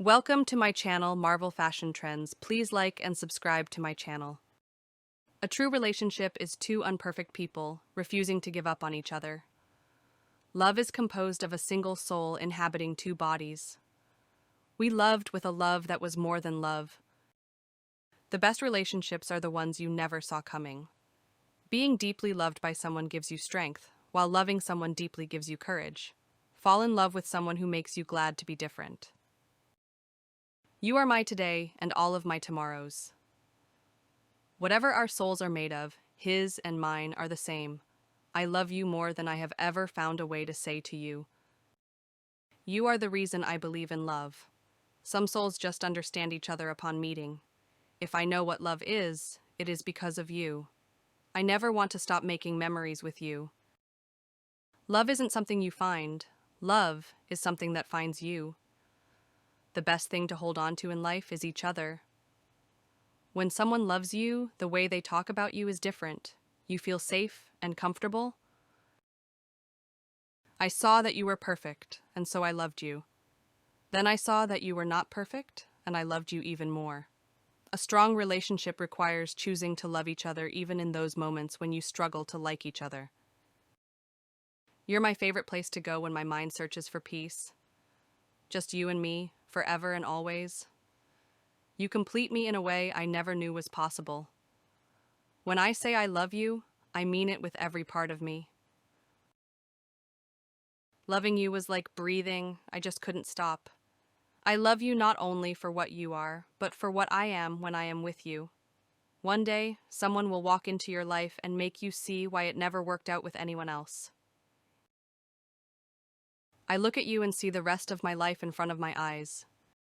Welcome to my channel, Marvel Fashion Trends. Please like and subscribe to my channel. A true relationship is two imperfect people refusing to give up on each other. Love is composed of a single soul inhabiting two bodies. We loved with a love that was more than love. The best relationships are the ones you never saw coming. Being deeply loved by someone gives you strength, while loving someone deeply gives you courage. Fall in love with someone who makes you glad to be different. You are my today and all of my tomorrows. Whatever our souls are made of, his and mine are the same. I love you more than I have ever found a way to say to you. You are the reason I believe in love. Some souls just understand each other upon meeting. If I know what love is, it is because of you. I never want to stop making memories with you. Love isn't something you find. Love is something that finds you. The best thing to hold on to in life is each other. When someone loves you, the way they talk about you is different. You feel safe and comfortable. I saw that you were perfect, and so I loved you. Then I saw that you were not perfect, and I loved you even more. A strong relationship requires choosing to love each other even in those moments when you struggle to like each other. You're my favorite place to go when my mind searches for peace. Just you and me, forever and always. You complete me in a way I never knew was possible. When I say I love you, I mean it with every part of me. Loving you was like breathing, I just couldn't stop. I love you not only for what you are, but for what I am when I am with you. One day, someone will walk into your life and make you see why it never worked out with anyone else. I look at you and see the rest of my life in front of my eyes.